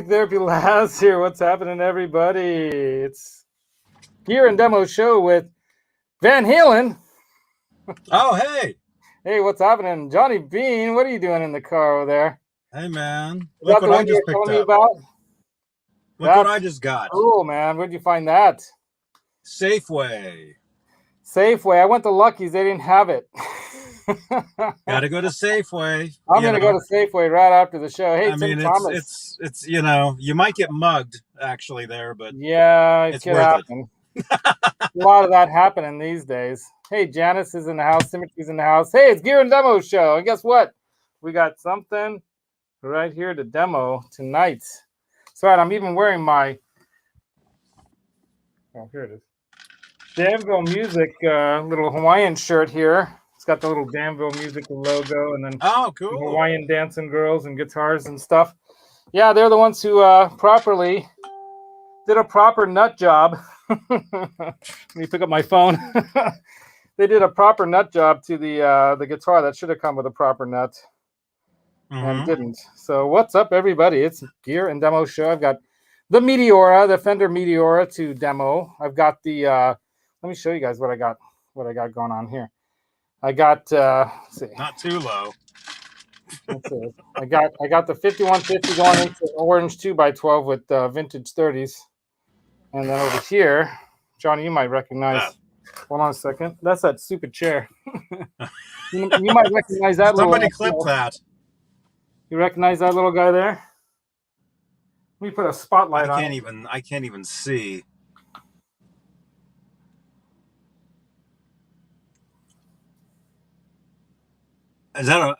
MusicTherapyLaz here. What's happening, everybody? It's Gear and Demo Show with Van Halen. Oh, hey. Hey, what's happening? Johnny Beane, what are you doing in the car over there? Hey, man. Is that Look the what I one you just were picked telling me up. about? Look what I just got. Cool, man. Where'd you find that? Safeway. Safeway. I went to Lucky's. They didn't have it. Gotta go to Safeway. I'm going to go to Safeway right after the show. Hey, I Tim mean, Thomas. it's you know, you might get mugged actually there, but yeah, it it's could worth happen. A lot of that happening these days. Hey, Janice is in the house. Symmetry's in the house. Hey, it's Gear and Demo Show. And guess what? We got something right here to demo tonight. That's right. I'm even wearing my... Oh, here it is. Danville Music little Hawaiian shirt here. It's got the little Danville Music logo and then oh, cool. Hawaiian dancing girls and guitars and stuff. Yeah, they're the ones who properly did a proper nut job. Let me pick up my phone. They did a proper nut job to the guitar that should have come with a proper nut and didn't. So what's up, everybody? It's Gear and Demo Show. I've got the METEORA, the Fender METEORA to demo. I've got the let me show you guys what I got going on here. I got let's see. Not too low. That's it. I got the 5150 going into orange 2x12 with vintage 30s. And then over here, Johnny, you might recognize. Hold on a second. That's that stupid chair. you might recognize that. Somebody clip that. You recognize that little guy there? Let me put a spotlight on. I can't even see. Is that a?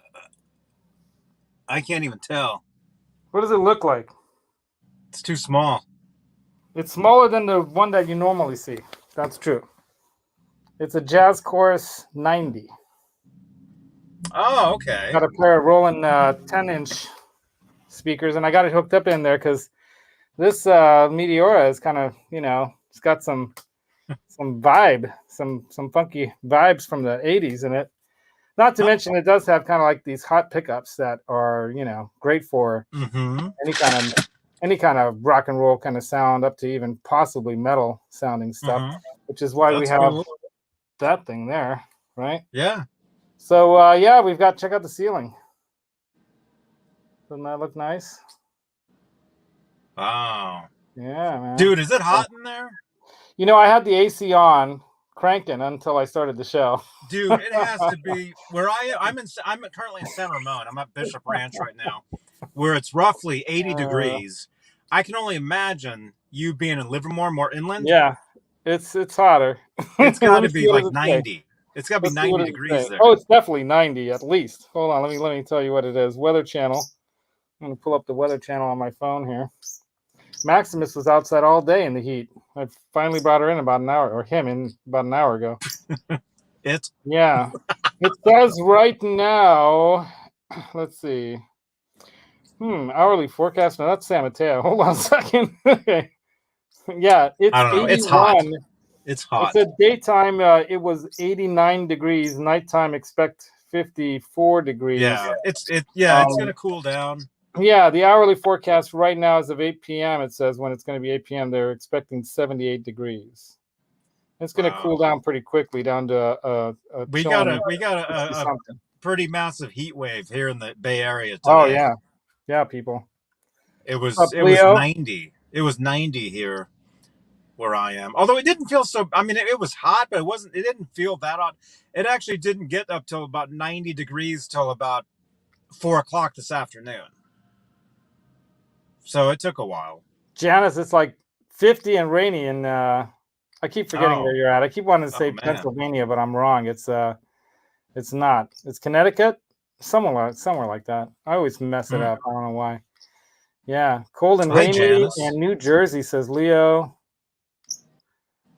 I can't even tell. What does it look like? It's too small. It's smaller than the one that you normally see. That's true. It's a Jazz Chorus 90. Oh, okay. Got a pair of rolling 10-inch speakers, and I got it hooked up in there because this METEORA is kind of, you know, it's got some vibe, some funky vibes from the 80s in it. Not to mention, it does have kind of like these hot pickups that are, you know, great for any kind of rock and roll kind of sound, up to even possibly metal sounding stuff, which is why we have that thing there, right? Yeah. So yeah, we've got, check out the ceiling. Doesn't that look nice? Oh. Yeah, man. Dude, is it hot in there? You know, I had the AC on, cranking until I started the show. Dude, it has to be where I'm currently in San Ramon. I'm at Bishop Ranch right now, where it's roughly 80 degrees. I can only imagine you being in Livermore, more inland. Yeah, it's hotter. It's got to be like 90. It's got to be 90 degrees there. Oh, it's definitely 90 at least. Hold on, let me tell you what it is. Weather channel. I'm gonna pull up the weather channel on my phone here. Maximus was outside all day in the heat. I finally brought her in about an hour, or him in about an hour ago. Yeah. It says right now, let's see. Hourly forecast. No, that's San Mateo. Hold on a second. Okay. Yeah, it's I don't know. 81. It's hot. It's hot. It said daytime it was 89 degrees. Nighttime expect 54 degrees. Yeah, it's gonna cool down. Yeah, the hourly forecast right now is of 8 p.m. It says when it's going to be 8 p.m. they're expecting 78 degrees. It's going to cool down pretty quickly down to we got a pretty massive heat wave here in the Bay Area today. Oh yeah, people. It was 90. It was 90 here where I am. Although it didn't feel so. I mean, it was hot, but it didn't feel that hot. It actually didn't get up till about 90 degrees till about 4 o'clock this afternoon. So it took a while. Janice, it's like 50 and rainy, and I keep forgetting where you're at. I keep wanting to say Pennsylvania, but I'm wrong. It's not. It's Connecticut, somewhere like that. I always mess it up. I don't know why. Yeah, cold and rainy in New Jersey, says Leo.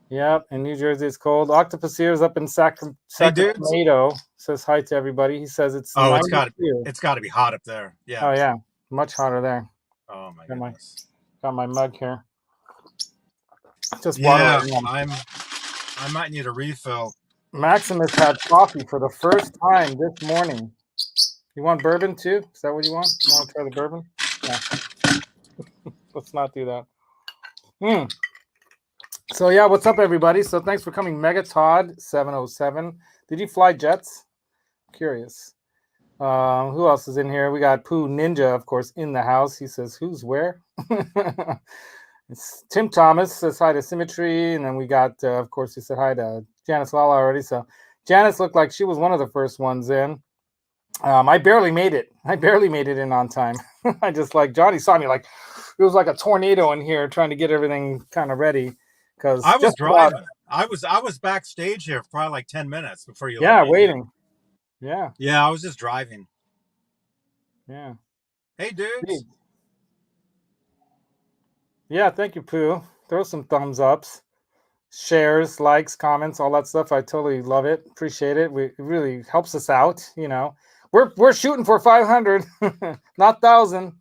Yep, in New Jersey it's cold. Octopus Ears up in Sacramento says hi to everybody. He says it's it's got to be hot up there. Yeah. Oh yeah, much hotter there. Oh my goodness. Got my mug here. Just water. I might need a refill. Maximus had coffee for the first time this morning. You want bourbon too? Is that what you want? You want to try the bourbon? Yeah. Let's not do that. So yeah, what's up, everybody? So thanks for coming. Mega Todd 707. Did you fly jets? Curious. Who else is in here? We got Pooh Ninja, of course, in the house. He says, "Who's where?" It's Tim Thomas says hi to Symmetry, and then we got, of course, he said hi to Janice Lala already. So Janice looked like she was one of the first ones in. I barely made it. I barely made it in on time. I just like Johnny saw me like it was like a tornado in here trying to get everything kind of ready. Because I was driving. I was backstage here for probably like 10 minutes before you. Yeah, waiting. Yeah. Yeah, I was just driving. Yeah. Hey, dudes. Yeah, thank you, Pooh. Throw some thumbs ups, shares, likes, comments, all that stuff. I totally love it. Appreciate it. It really helps us out. You know, we're shooting for 500, not 1,000.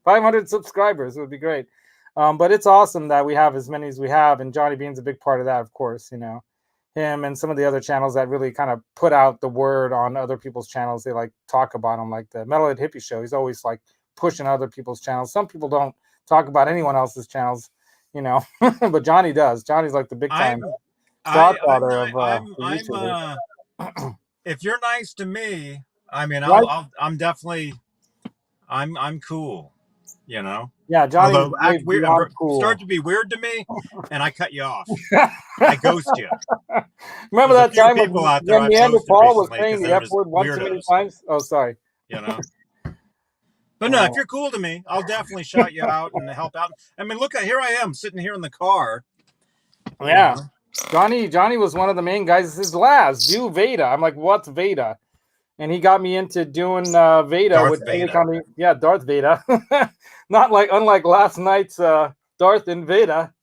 500 subscribers would be great. But it's awesome that we have as many as we have, and Johnny Beane's a big part of that, of course. You know, him and some of the other channels that really kind of put out the word on other people's channels. They like talk about them, like the Metalhead Hippie Show. He's always like pushing other people's channels. Some people don't talk about anyone else's channels, you know, but Johnny does. Johnny's like the big time godfather of YouTubers. If you're nice to me, I mean, I'm definitely, I'm cool, you know. Yeah, Johnny. Although cool. Start to be weird to me, and I cut you off. I ghost you. Remember that time when Neanderthal was saying the F word one too many times? Oh, sorry. You know. But no, if you're cool to me, I'll definitely shout you out and help out. I mean, look, here I am sitting here in the car. Yeah. Johnny was one of the main guys. This is Laz, do Veda. I'm like, what's Veda? And he got me into doing Veda. Darth Vader. Yeah, Darth Vader. Not like, unlike last night's Darth and Veda.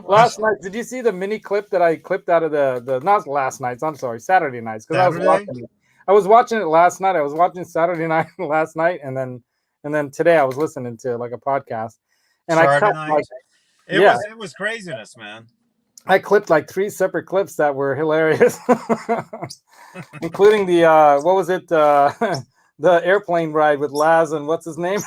Last night, did you see the mini clip that I clipped out of the not last night's, I'm sorry, Saturday nights. Because I was watching it last night. I was watching Saturday night last night, and then today I was listening to like a podcast. And I cut like it was craziness, man. I clipped like 3 separate clips that were hilarious, including the what was it? The airplane ride with Laz and what's his name?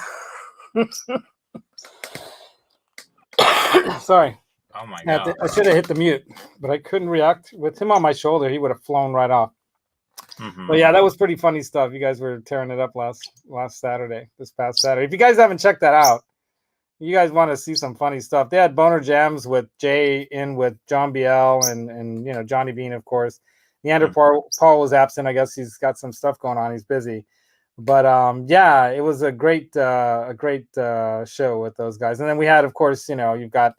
Sorry. Oh my god! I should have hit the mute, but I couldn't react. With him on my shoulder, he would have flown right off. Mm-hmm. But yeah, that was pretty funny stuff. You guys were tearing it up this past Saturday. If you guys haven't checked that out, you guys want to see some funny stuff. They had Boner Jams with Jay in with John BL and you know Johnny Beane, of course. Neanderthal Paul was absent. I guess he's got some stuff going on. He's busy. But yeah, it was a great show with those guys. And then we had, of course, you know, you've got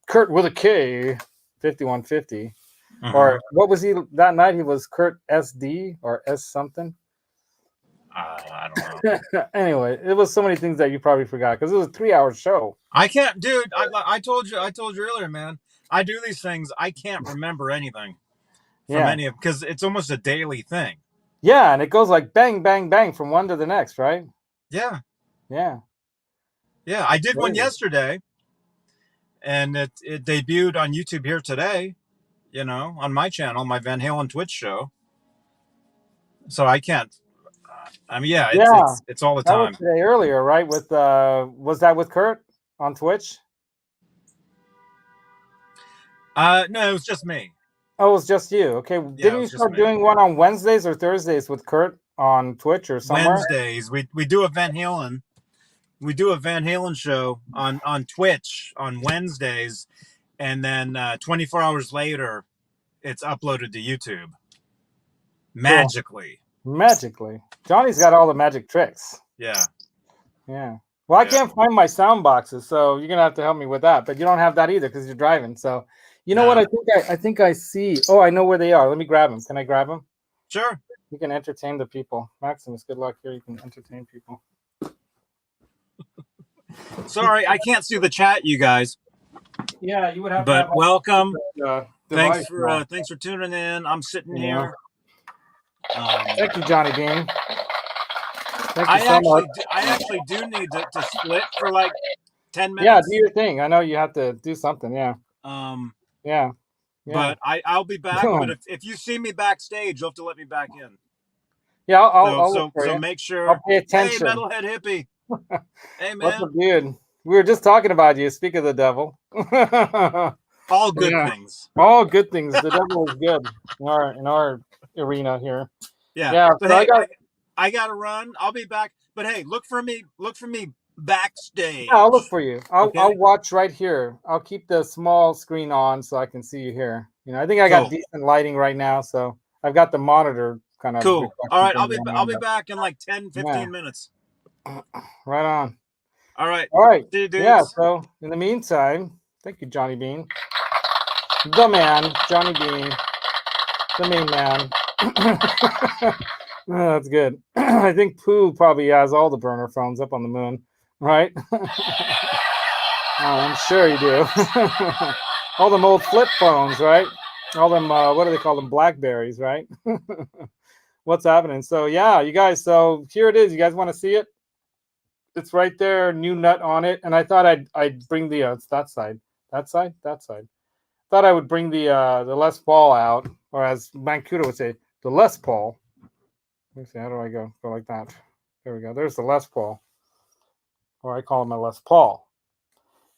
Kurt with a K, 5150. Mm-hmm. Or what was he that night? He was Kurt SD or S something. I don't know. Anyway, it was so many things that you probably forgot because it was a 3-hour show. I can't, dude. I told you earlier, man. I do these things. I can't remember anything from any of because it's almost a daily thing. Yeah, and it goes like bang, bang, bang from one to the next, right? Yeah. Yeah. Yeah, I did one yesterday, and it debuted on YouTube here today, you know, on my channel, my Van Halen Twitch show. So I can't. I mean, it's all the time. That was today earlier, right? With was that with Kurt on Twitch? No, it was just me. Oh, it was just you. Okay. Yeah, didn't you start doing one on Wednesdays or Thursdays with Kurt on Twitch or somewhere? Wednesdays. We do a Van Halen. We do a Van Halen show on Twitch on Wednesdays, and then 24 hours later, it's uploaded to YouTube. Magically. Cool. Magically. Johnny's got all the magic tricks. Yeah. Yeah. Well, I can't find my sound boxes, so you're gonna have to help me with that. But you don't have that either because you're driving. So, you know what? I think I see. Oh, I know where they are. Let me grab them. Can I grab them? Sure. You can entertain the people. Maximus, good luck here. You can entertain people. Sorry, I can't see the chat, you guys. Yeah, you would have. But welcome. Thanks for tuning in. I'm sitting here. Thank you, Johnny Beane. Thank you so much. I actually do need to split for like 10 minutes. Yeah, do your thing. I know you have to do something. Yeah. Yeah. But I'll be back. But if you see me backstage, you'll have to let me back in. Yeah, I'll look for So you. make sure. I'll pay Hey, attention. Metalhead Hippie. Hey, What's man. up, dude? We were just talking about you. Speak of the devil. All good Yeah, things. all good things. The devil is good in our arena here. Yeah. Yeah, So so I hey, got. I gotta run. I'll be back. But hey, look for me. Look for me Yeah, I'll look backstage. for you. Okay. I'll watch right here. I'll keep the small screen on so I can see you here. You know, I think I got Cool. decent lighting right now, so I've got the monitor kind of Cool. All reflection right. thing going I'll on. be But back in like 10, yeah, 15 minutes. right on. All right. All right. See you, Yeah. dudes. So in the meantime, thank you, Johnny Beane, the man, Johnny Beane, the main man. Oh, that's good. I think Pooh probably has all the burner phones up on the moon, right? I'm sure you do. All them old flip phones, right? All them, what do they call them? Blackberries, right? What's happening? So yeah, you guys. So here it is. You guys want to see it? It's right there. New nut on it. And I thought I'd bring the it's that side, that side, that side. Thought I would bring the Les Paul out, or as Mancuda would say, the Les Paul. Let me see. How do I go? Go like that. There we go. There's the Les Paul, or I call him a Les Paul.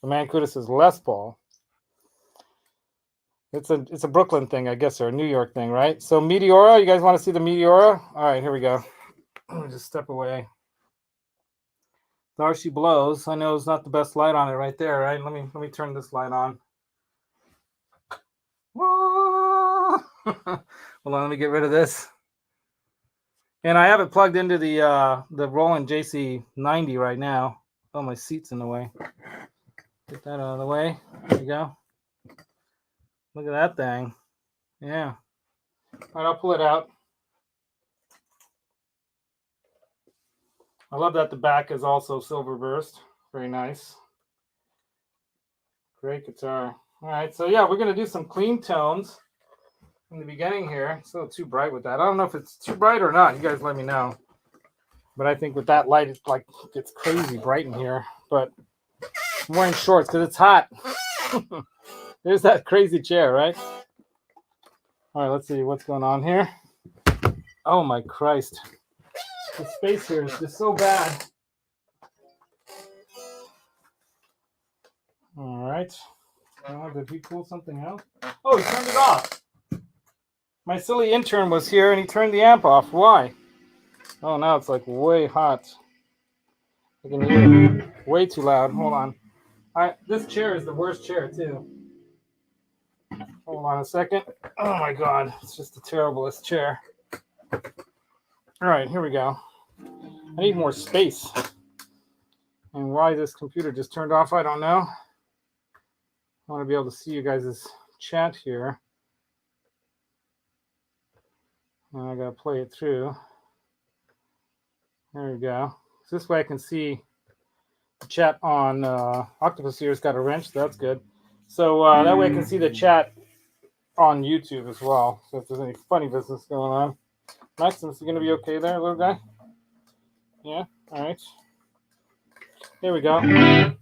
The Mancuda says Les Paul. It's a Brooklyn thing, I guess, or a New York thing, right? So METEORA, you guys want to see the METEORA? All right, here we go. Let me just step away. There she blows. I know it's not the best light on it right there, right? Let me turn this light on. Hold on, let me get rid of this. And I have it plugged into the Roland JC90 right now. Oh, my seat's in the way. Get that out of the way. There you go. Look at that thing. Yeah. All right, I'll pull it out. I love that the back is also silver burst. Very nice. Great guitar. All right, so yeah, we're going to do some clean tones in the beginning here. It's a little too bright with that. I don't know if it's too bright or not. You guys let me know. But I think with that light, it's like it's crazy bright in here. But I'm wearing shorts because it's hot. There's that crazy chair, right? All right, let's see what's going on here. Oh my Christ. The space here is just so bad. All right. Did he pull something out? Oh, he turned it off. My silly intern was here and he turned the amp off. Why? Oh, now it's like way hot. I can hear it way too loud. Hold on. This chair is the worst chair, too. Hold on a second. Oh my God. It's just the terriblest chair. All right, here we go. I need more space. And why this computer just turned off, I don't know. I want to be able to see you guys' chat here. And I got to play it through. There we go. So this way I can see the chat on Octopus here's got a wrench. So that's good. So that way I can see the chat on YouTube as well. So if there's any funny business going on. Maximus, you going to be okay there, little guy? Yeah? All right. Here we go.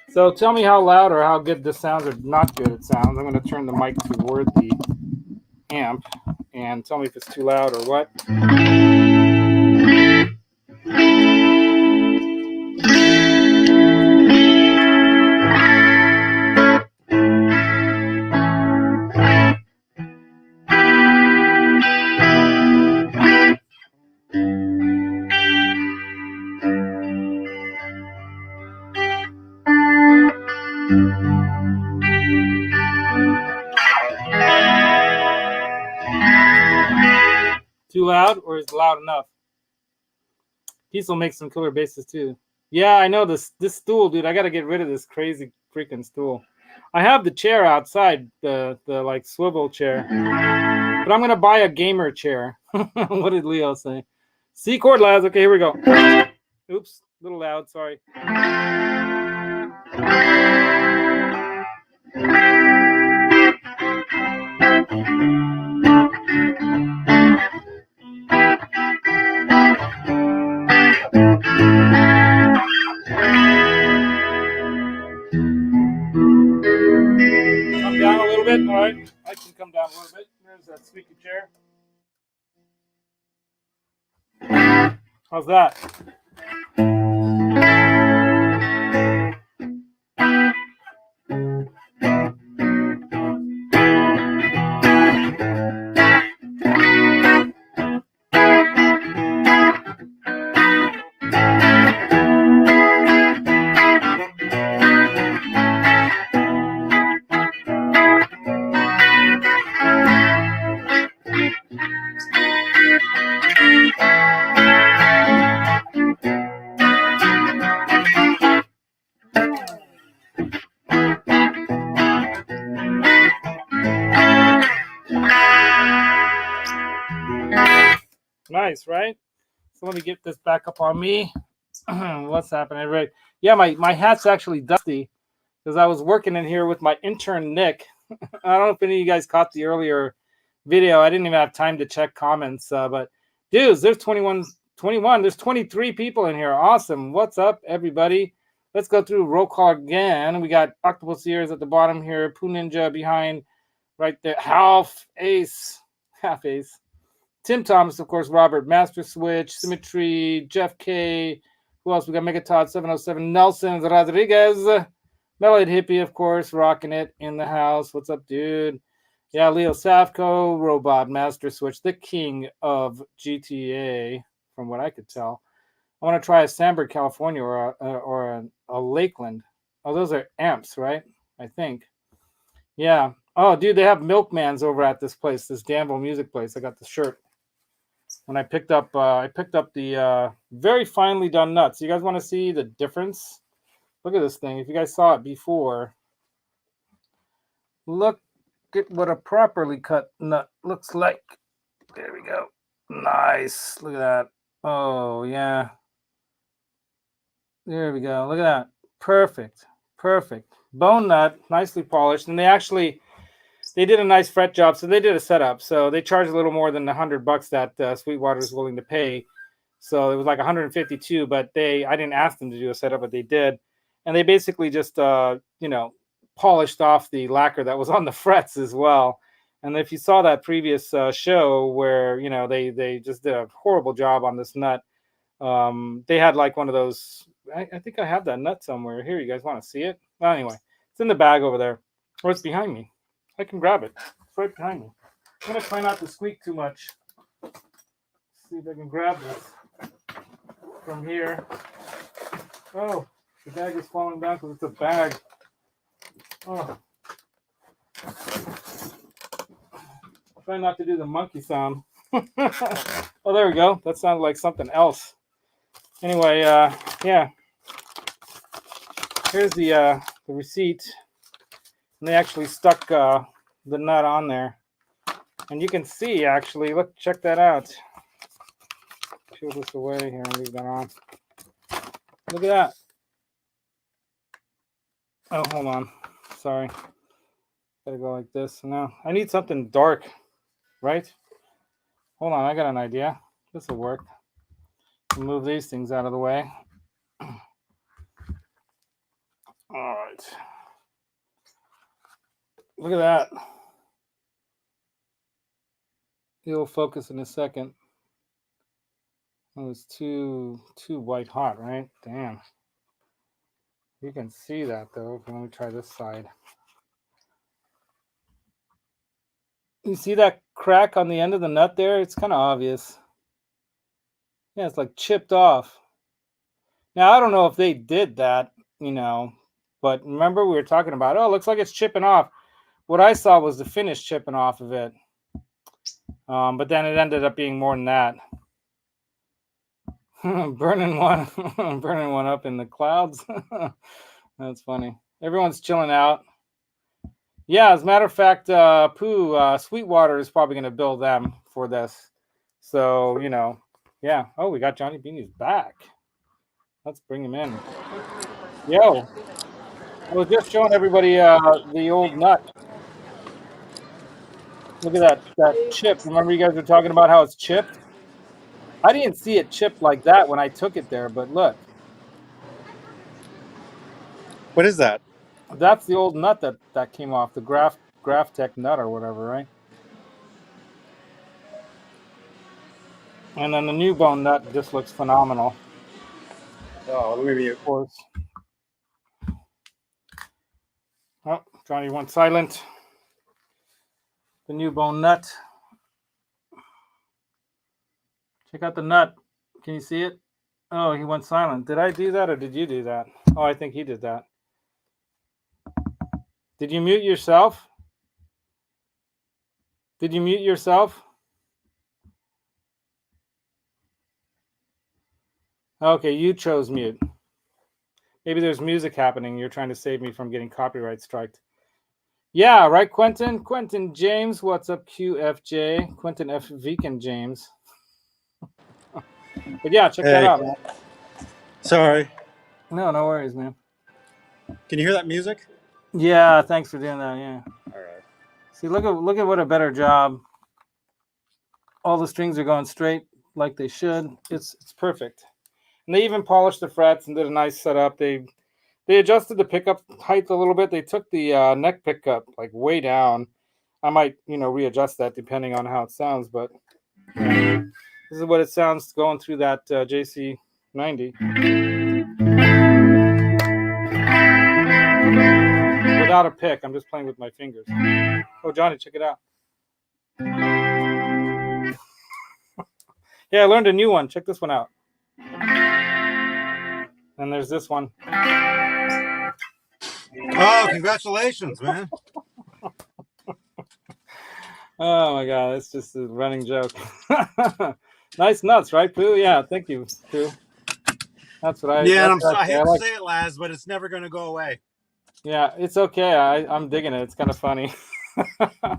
So tell me how loud or how good this sounds or not good it sounds. I'm going to turn the mic toward the amp and tell me if it's too loud or what. Too loud or is it loud enough? Diesel makes some killer basses too. Yeah, I know this stool, dude. I got to get rid of this crazy freaking stool. I have the chair outside, the like swivel chair, but I'm gonna buy a gamer chair. What did Leo say? C chord, lads. Okay, here we go. Oops, a little loud. Sorry. Come down a little bit. All right, I can come down a little bit. There's that squeaky chair. How's that? Nice, right? So let me get this back up on me. What's happening, right? Yeah, my hat's actually dusty because I was working in here with my intern Nick. I don't know if any of you guys caught the earlier video. I didn't even have time to check comments, but dudes, there's 21. There's 23 people in here. Awesome. What's up, everybody? Let's go through roll call again. We got Octopus Ears at the bottom here. Poo Ninja behind right there. Half Ace. Tim Thomas, of course, Robert, Master Switch, Symmetry, Jeff K. Who else? We got Megatod 707, Nelson Rodriguez, Melody Hippie, of course, rocking it in the house. What's up, dude? Yeah, Leo Safko, Robot, Master Switch, the king of GTA, from what I could tell. I want to try a Sandburg, California, or a Lakeland. Oh, those are amps, right? I think. Yeah. Oh, dude, they have Milkman's over at this place, this Danville music place. I got the shirt. When I picked up the very finely done nuts. You guys want to see the difference? Look at this thing. If you guys saw it before, look at what a properly cut nut looks like. There we go. Nice. Look at that. Oh, yeah. There we go. Look at that. Perfect. Perfect. Bone nut, nicely polished. And they did a nice fret job, so they did a setup. So they charged a little more than the $100 that Sweetwater is willing to pay. So it was like 152, but I didn't ask them to do a setup, but they did, and they basically just polished off the lacquer that was on the frets as well. And if you saw that previous show where they just did a horrible job on this nut, they had like one of those. I think I have that nut somewhere here. You guys want to see it? Well, anyway, it's in the bag over there, or it's behind me. I can grab it. It's right behind me. I'm gonna try not to squeak too much. See if I can grab this from here. Oh, the bag is falling down because it's a bag. Oh. Try not to do the monkey sound. Oh, there we go. That sounded like something else. Anyway, yeah. Here's the receipt. And they actually stuck the nut on there. And you can see, actually, look, check that out. Peel this away here and leave that on. Look at that. Oh, hold on. Sorry. Gotta go like this. No, I need something dark, right? Hold on, I got an idea. This will work. Move these things out of the way. All right. Look at that. It'll focus in a second. It was too white hot, right? Damn. You can see that though. Let me try this side. You see that crack on the end of the nut there? It's kind of obvious. Yeah, it's like chipped off. Now, I don't know if they did that, but remember we were talking about, oh, it looks like it's chipping off. What I saw was the finish chipping off of it. But then it ended up being more than that. burning one up in the clouds. That's funny. Everyone's chilling out. Yeah, as a matter of fact, Sweetwater is probably going to bill them for this. So, yeah. Oh, we got Johnny Beane's back. Let's bring him in. Yo, I was just showing everybody the old nut. Look at that chip. Remember you guys were talking about how it's chipped? I didn't see it chipped like that when I took it there, but look. What is that? That's the old nut that came off, the Graphtech nut or whatever, right? And then the new bone nut just looks phenomenal. Oh, let me mute. Of course. Oh, Johnny went silent. The new bone nut. Check out the nut. Can you see it? Oh, he went silent. Did I do that or did you do that? Oh, I think he did that. Did you mute yourself? Did you mute yourself? Okay, you chose mute. Maybe there's music happening. You're trying to save me from getting copyright striked. Yeah, right, Quentin? Quentin James, what's up, QFJ? Quentin F. Viken James. But yeah, check that out, man. Sorry. No worries, man. Can you hear that music? Yeah, thanks for doing that, yeah. All right. See, look at what a better job. All the strings are going straight like they should. It's perfect. And they even polished the frets and did a nice setup. They adjusted the pickup height a little bit. They took the neck pickup like way down. I might, readjust that depending on how it sounds, but this is what it sounds going through that JC90. Without a pick, I'm just playing with my fingers. Oh, Johnny, check it out. Yeah, I learned a new one. Check this one out. And there's this one. Oh, congratulations, man. Oh my God, it's just a running joke. Nice nuts, right, Pooh? Yeah, thank you, Pooh. That's what I. Yeah, and I hate to say it, Laz, but it's never going to go away. Yeah, it's okay. I'm digging it. It's kind of funny.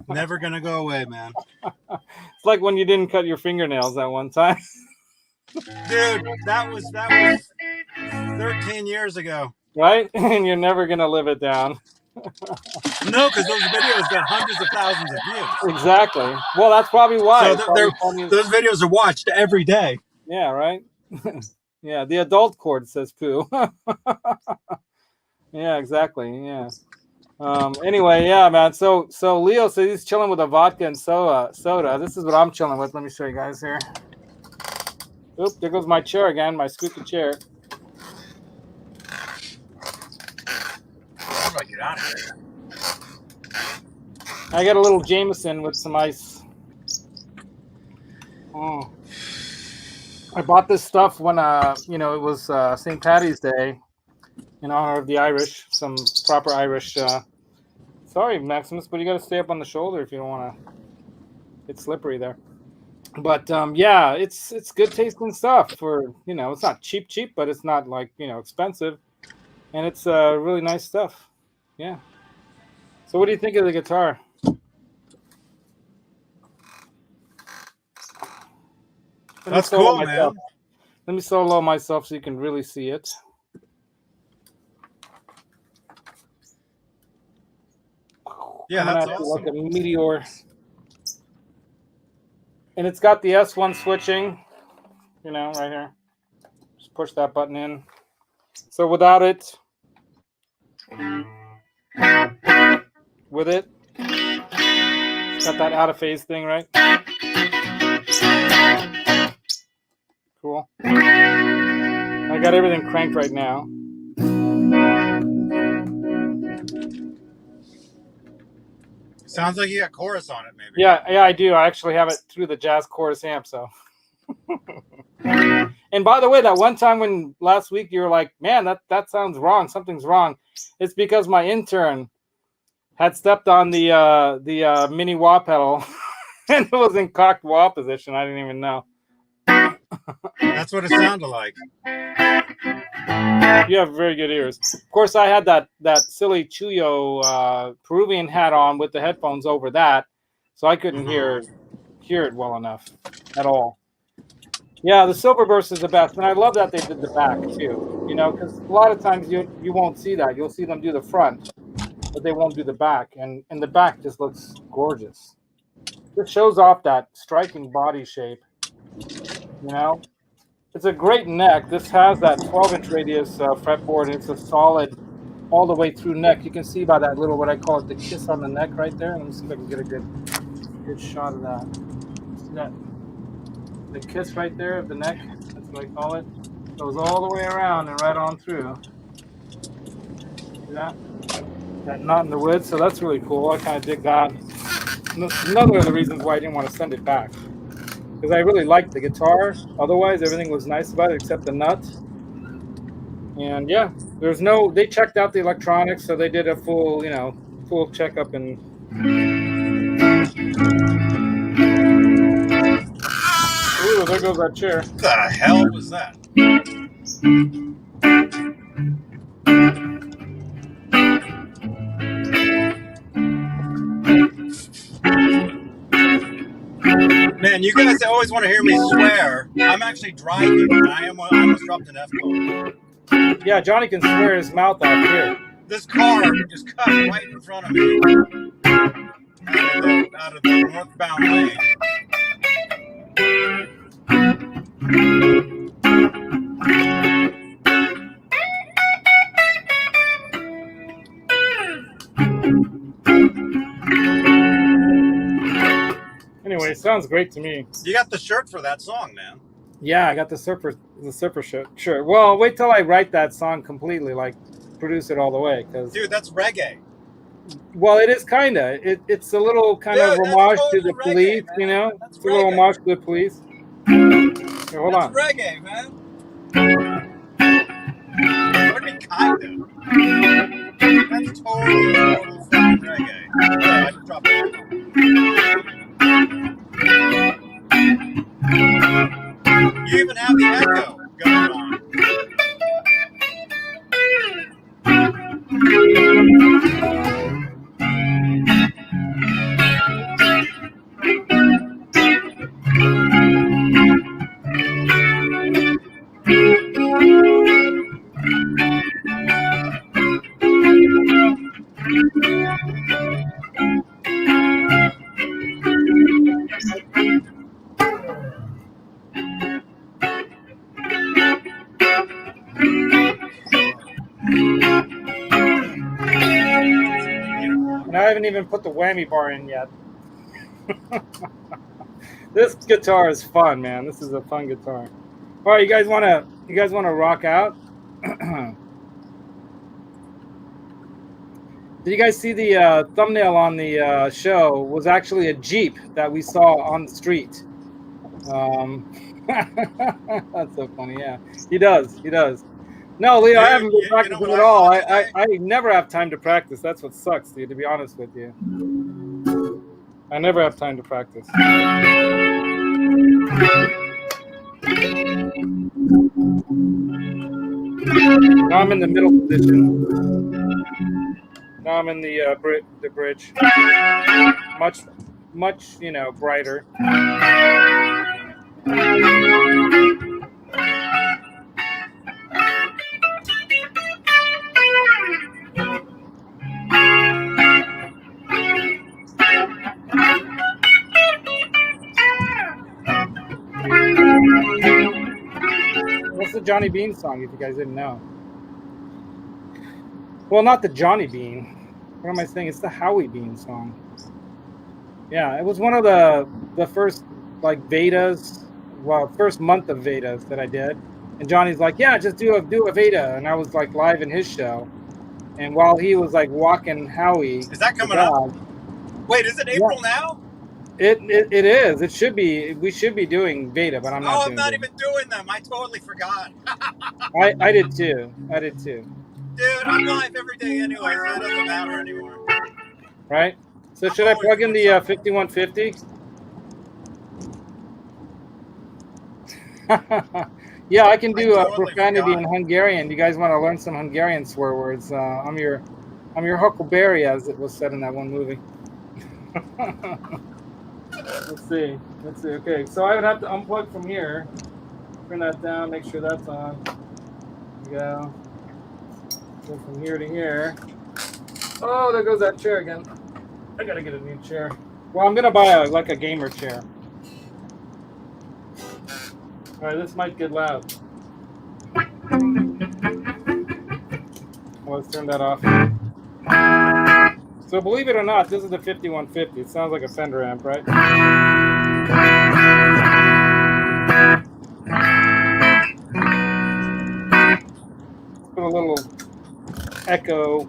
Never going to go away, man. It's like when you didn't cut your fingernails that one time. Dude, that was 13 years ago. Right? And you're never going to live it down. No, because those videos got hundreds of thousands of views. Exactly. Well, that's probably why. So those videos are watched every day. Yeah, right? Yeah, the adult cord, says Pooh. Yeah, exactly. Yeah. Anyway, yeah, man. So Leo says he's chilling with a vodka and soda. This is what I'm chilling with. Let me show you guys here. Oop, there goes my chair again, my squeaky chair. How do I get out of here? I got a little Jameson with some ice. Oh. I bought this stuff when it was St. Paddy's Day in honor of the Irish, some proper Irish. Sorry, Maximus, but you got to stay up on the shoulder if you don't want to. It's slippery there. But yeah, it's good tasting stuff for, it's not cheap, but it's not like, expensive. And it's really nice stuff. Yeah. So what do you think of the guitar? That's cool, man. Let me solo myself so you can really see it. Yeah, that's awesome. Like a Meteor. And it's got the S1 switching, right here. Just push that button in. So without it, with it, it's got that out of phase thing, right? Cool. I got everything cranked right now. Sounds like you got chorus on it, maybe. Yeah, I do. I actually have it through the G.A.S chorus amp, so. And by the way, that one time when last week you were like, man, that sounds wrong. Something's wrong. It's because my intern had stepped on the mini wah pedal and it was in cocked wah position. I didn't even know. That's what it sounded like. You have very good ears. Of course, I had that silly Chuyo Peruvian hat on with the headphones over that, so I couldn't hear it well enough at all. Yeah, the silver burst is the best, and I love that they did the back too. Because a lot of times you won't see that. You'll see them do the front, but they won't do the back, and the back just looks gorgeous. It shows off that striking body shape. It's a great neck. This has that 12-inch radius fretboard, and it's a solid all the way through neck. You can see by that little, what I call it, the kiss on the neck right there. Let me see if I can get a good shot of that. See that? the kiss right there of the neck. That's what I call it. Goes all the way around and right on through. See that? That knot in the wood. So that's really cool. I kind of dig that. Another of the reasons why I didn't want to send it back, because I really liked the guitar. Otherwise, everything was nice about it except the nut. And yeah, they checked out the electronics, so they did a full, full checkup. And ooh, there goes that chair. What the hell was that? Man, you guys always want to hear me swear. I'm actually driving, and I almost dropped an F-bomb. Yeah, Johnny can swear his mouth off here. This car just cut right in front of me out of the northbound lane. Anyway, sounds great to me. You got the shirt for that song, man. Yeah, I got the surfer shirt. Sure. Well, wait till I write that song completely, like produce it all the way. Dude, that's reggae. Well, it is kind of. It's a little kind of homage to the Police, man. It's a little homage to the Police. Here, hold on. That's reggae, man. What do you mean, kind of? That's total fucking reggae. Yeah, I just dropped it. You even have the echo going on. And I haven't even put the whammy bar in yet. This guitar is fun, man. This is a fun guitar. All right, you guys wanna rock out? Did you guys see the thumbnail on the show? Was actually a Jeep that we saw on the street. That's so funny. Yeah, he does. No, Leo, I haven't been practicing at all. I never have time to practice. That's what sucks, dude, to be honest with you. I never have time to practice. Now I'm in the middle position. Now I'm in the bridge. Much, brighter. What's the Johnny Beane song, if you guys didn't know? Well, not the Johnny Beane. What am I saying? It's the Howie Beane song. Yeah, it was one of the first Vedas, first month of Vedas that I did. And Johnny's like, yeah, just do a Veda. And I was live in his show. And while he was walking Howie. Is that coming up? Wait, is it April now? It is. It should be. We should be doing Veda, but I'm not. Oh, I'm not even doing them. I totally forgot. I did too. Dude, I'm live every day anyway, so it doesn't matter anymore. Right? So should I plug in the 5150? Yeah, I can do profanity in Hungarian. You guys want to learn some Hungarian swear words? I'm your Huckleberry, as it was said in that one movie. Let's see. Okay, so I would have to unplug from here. Turn that down. Make sure that's on. There we go. Go from here to here. Oh, there goes that chair again. I gotta get a new chair. Well, I'm gonna buy a gamer chair. All right, this might get loud. Well, let's turn that off. So believe it or not, this is the 5150. It sounds like a Fender amp, right? little echo.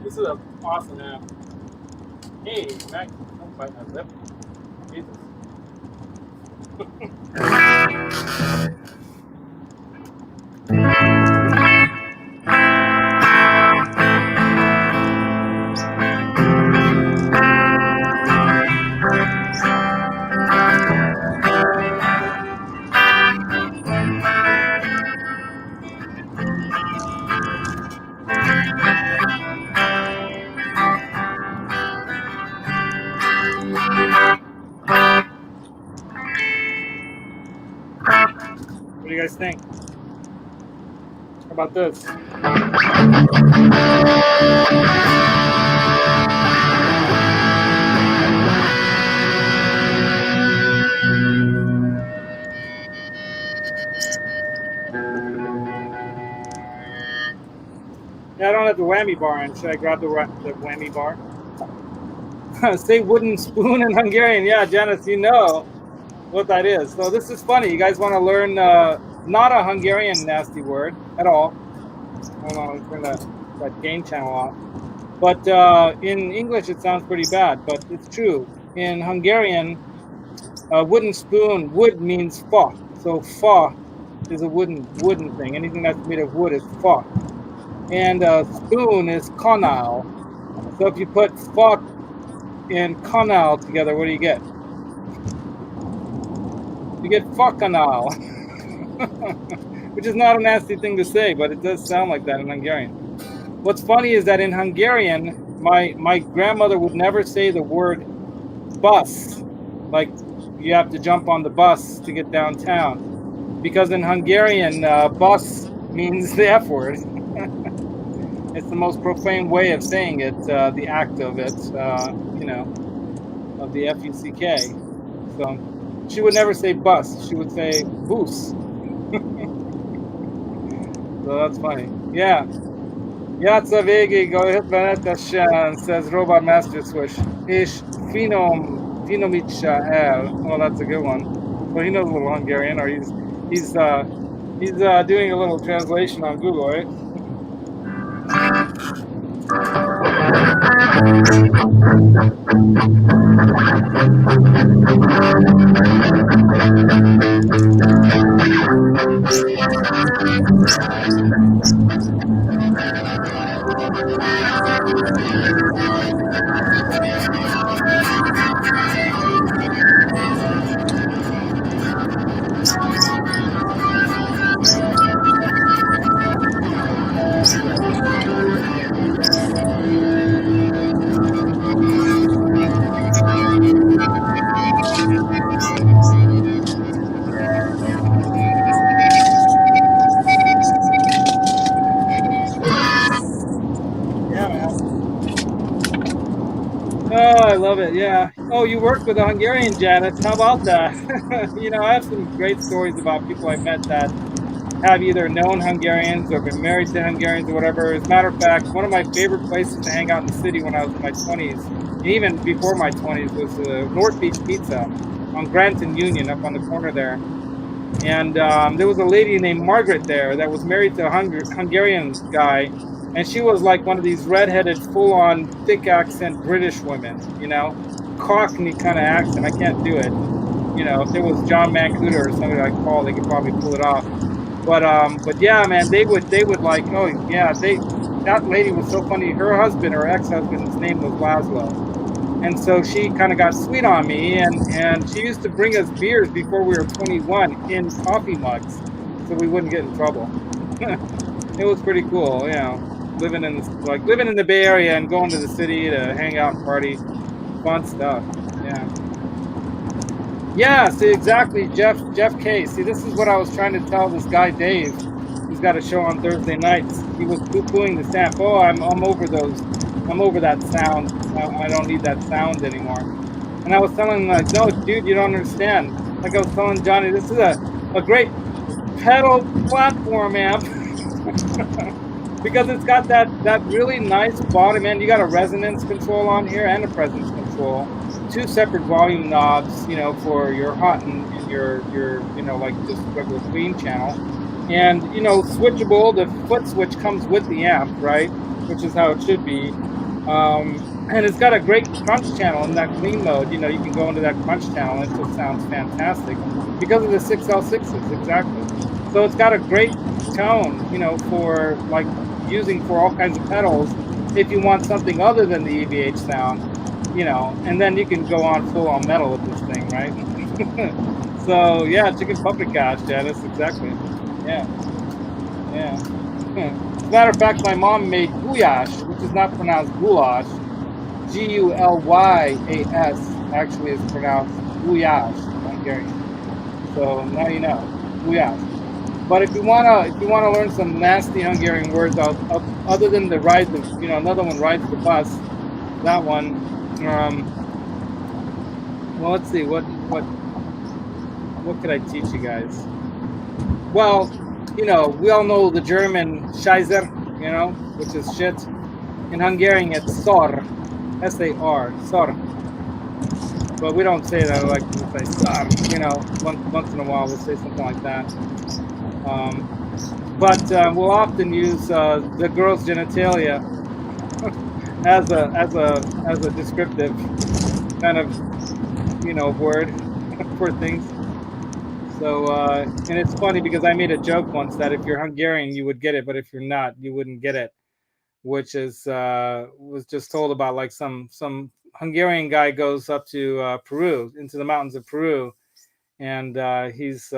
This is an awesome amp. Hey, Mac, don't bite my lip. Jesus. What do you guys think? How about this? Yeah, I don't have the whammy bar in. Should I grab the whammy bar? Say wooden spoon in Hungarian. Yeah, Janice, you know what that is. So this is funny. You guys want to learn not a Hungarian nasty word at all. Hold on, let's turn that gain channel off. But in English, it sounds pretty bad, but it's true. In Hungarian, wooden spoon, wood means fa. So fa is a wooden thing. Anything that's made of wood is fa. And spoon is kanal. So if you put fa and kanal together, what do you get? You get fa kanal. Which is not a nasty thing to say, but it does sound like that in Hungarian. What's funny is that in Hungarian, my grandmother would never say the word bus, like you have to jump on the bus to get downtown, because in Hungarian, bus means the F word. It's the most profane way of saying it, the act of it, you know, of the F-U-C-K. So she would never say bus, she would say bus. So that's funny. Yeah. Játssza végig a 77-esen, says Robot Master Switch, és finomítsa el. Well, that's a good one. So he knows a little Hungarian, or he's doing a little translation on Google, right? Oh, I love it. Yeah. Oh, you worked with a Hungarian, Janice. How about that? You know, I have some great stories about people I met that have either known Hungarians or been married to Hungarians or whatever. As a matter of fact, one of my favorite places to hang out in the city when I was in my 20s, and even before my 20s, was North Beach Pizza on Grant and Union up on the corner there. And there was a lady named Margaret there that was married to a Hungarian guy. And she was like one of these redheaded, full-on, thick accent British women, you know, Cockney kind of accent. I can't do it. You know, if it was John Mancuda or somebody like Paul, they could probably pull it off. But yeah, man, they would like, oh yeah, that lady was so funny. Her husband, her ex-husband's name was Laszlo. And so she kind of got sweet on me, and she used to bring us beers before we were 21 in coffee mugs, so we wouldn't get in trouble. It was pretty cool, you know, living in the Bay Area and going to the city to hang out and party. Fun stuff. Yeah, see, exactly, Jeff K. See, this is what I was trying to tell this guy Dave, who's got a show on Thursday nights. He was poo-pooing the sample. Oh, I'm over those. I'm over that sound. I don't need that sound anymore. And I was telling him, like, no, dude, you don't understand. Like I was telling Johnny, this is a great pedal platform amp. because it's got that really nice bottom end. You got a resonance control on here and a presence control, 2 separate volume knobs, you know, for your hot and your you know, like just regular clean channel, and you know, switchable. The foot switch comes with the amp, right, which is how it should be. And it's got a great crunch channel in that clean mode. You know, you can go into that crunch channel and it just sounds fantastic because of the 6L6s, exactly. So it's got a great tone, you know, for like using for all kinds of pedals if you want something other than the EVH sound, you know, and then you can go on full on metal with this thing, right? So yeah, chicken puppet cash, Janice, exactly. Yeah, yeah. As a matter of fact, my mom made goulash, which is not pronounced goulash. Gulyas actually is pronounced goulash in Hungarian. So now you know, goulash. But if you wanna learn some nasty Hungarian words, other than the ride, the you know, another one, rides the bus. That one. Well, let's see what could I teach you guys? Well, you know, we all know the German Scheißer, you know, which is shit. In Hungarian, it's sor, S-A-R, sor. But we don't say that. Like we'll say sor, you know. Once in a while, we'll say something like that. But we'll often use the girl's genitalia as a descriptive kind of, you know, word for things. So and it's funny because I made a joke once that if you're Hungarian you would get it, but if you're not, you wouldn't get it. Which is was just told about like some Hungarian guy goes up to Peru, into the mountains of Peru, and he's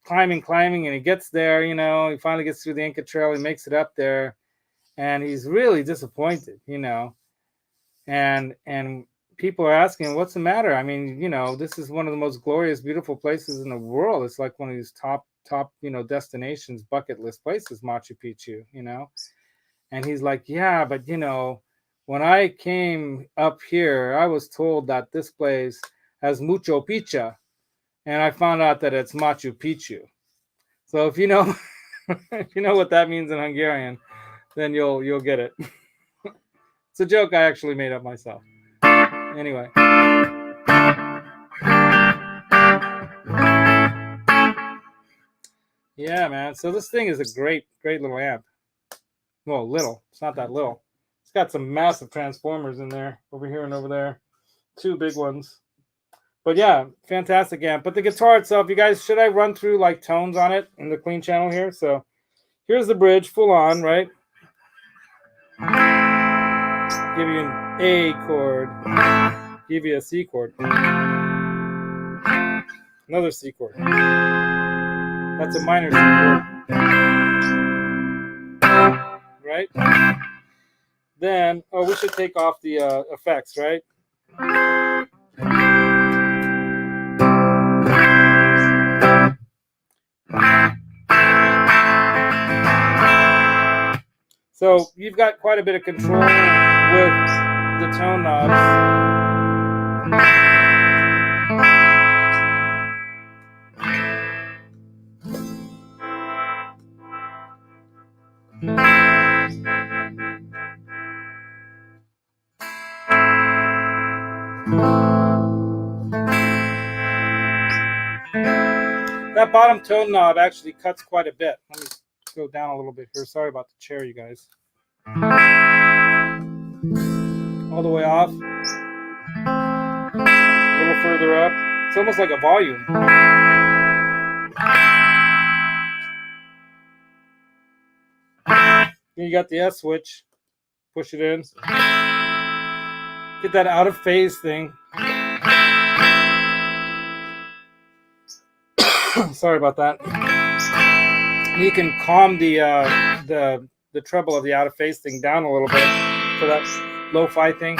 climbing, and he gets there. You know, he finally gets through the Inca Trail. He makes it up there, and he's really disappointed. You know, and people are asking, what's the matter? I mean, you know, this is one of the most glorious, beautiful places in the world. It's like one of these top, you know, destinations, bucket list places, Machu Picchu, you know? And he's like, yeah, but you know, when I came up here, I was told that this place has mucho pizza. And I found out that it's Machu Picchu. So if you know, if you know what that means in Hungarian, then you'll get it. It's a joke I actually made up myself. Anyway. Yeah, man. So this thing is a great little amp. Well, little. It's not that little. It's got some massive transformers in there, over here and over there. 2 big ones. But yeah, fantastic amp. But the guitar itself, you guys, should I run through like tones on it in the clean channel here? So here's the bridge, full on, right? Give you an A chord. Give you a C chord. Another C chord. That's a minor C chord. Right? Then, oh, we should take off the effects, right? So you've got quite a bit of control with the tone knobs. That bottom tone knob actually cuts quite a bit. Let me go down a little bit here. Sorry about the chair, you guys. All the way off. A little further up. It's almost like a volume. Then you got the S switch. Push it in. Get that out of phase thing. Sorry about that. You can calm the treble of the out of phase thing down a little bit for that lo-fi thing.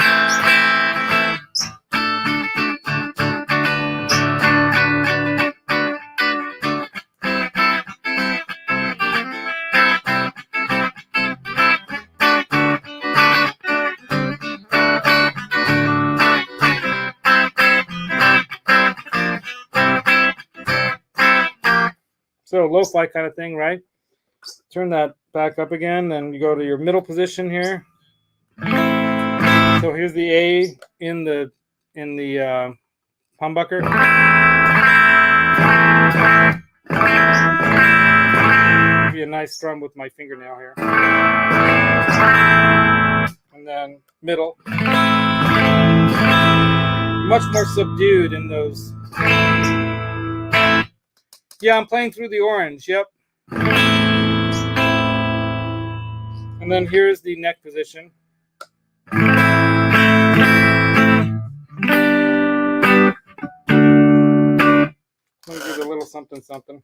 So lo-fi kind of thing, right? turn that back up again, then you go to your middle position here. So here's the A in the humbucker. Give you a nice strum with my fingernail here. And then middle. Much more subdued in those. Yeah, I'm playing through the orange, yep. And then here's the neck position. Let me do a little something, something.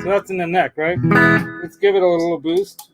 So that's in the neck, right? Let's give it a little boost.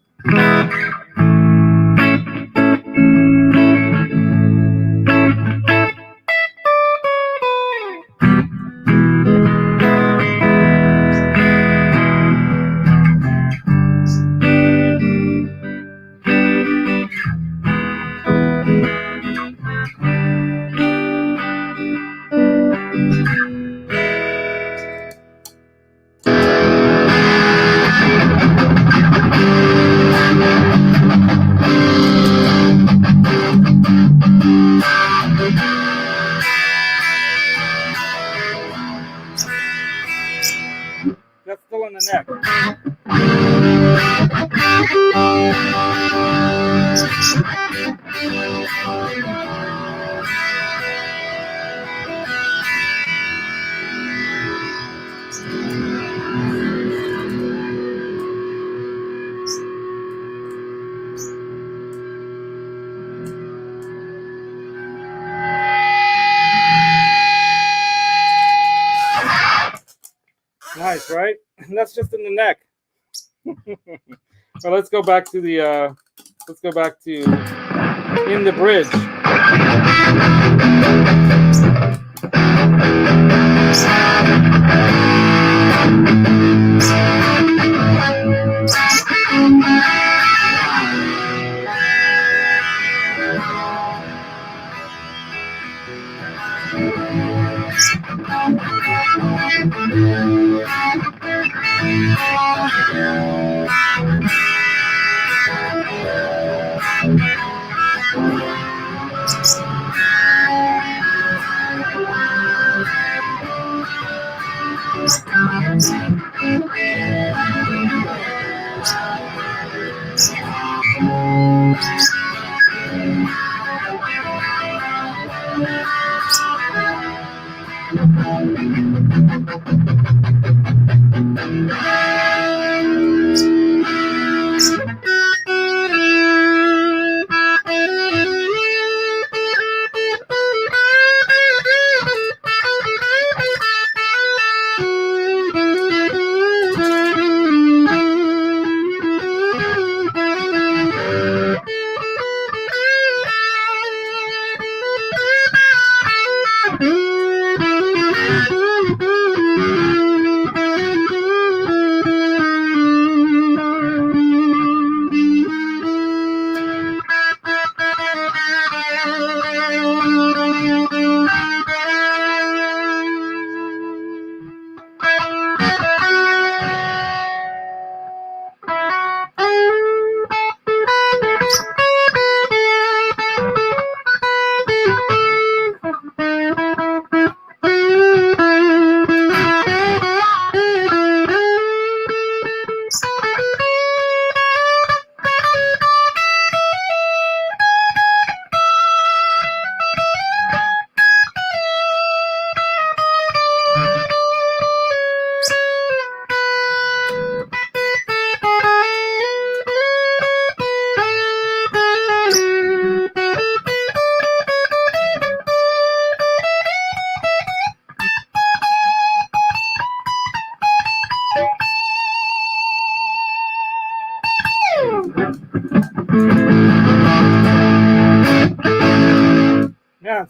That's still in the neck. Nice, right? And that's just in the neck. Well, let's go back to the in the bridge.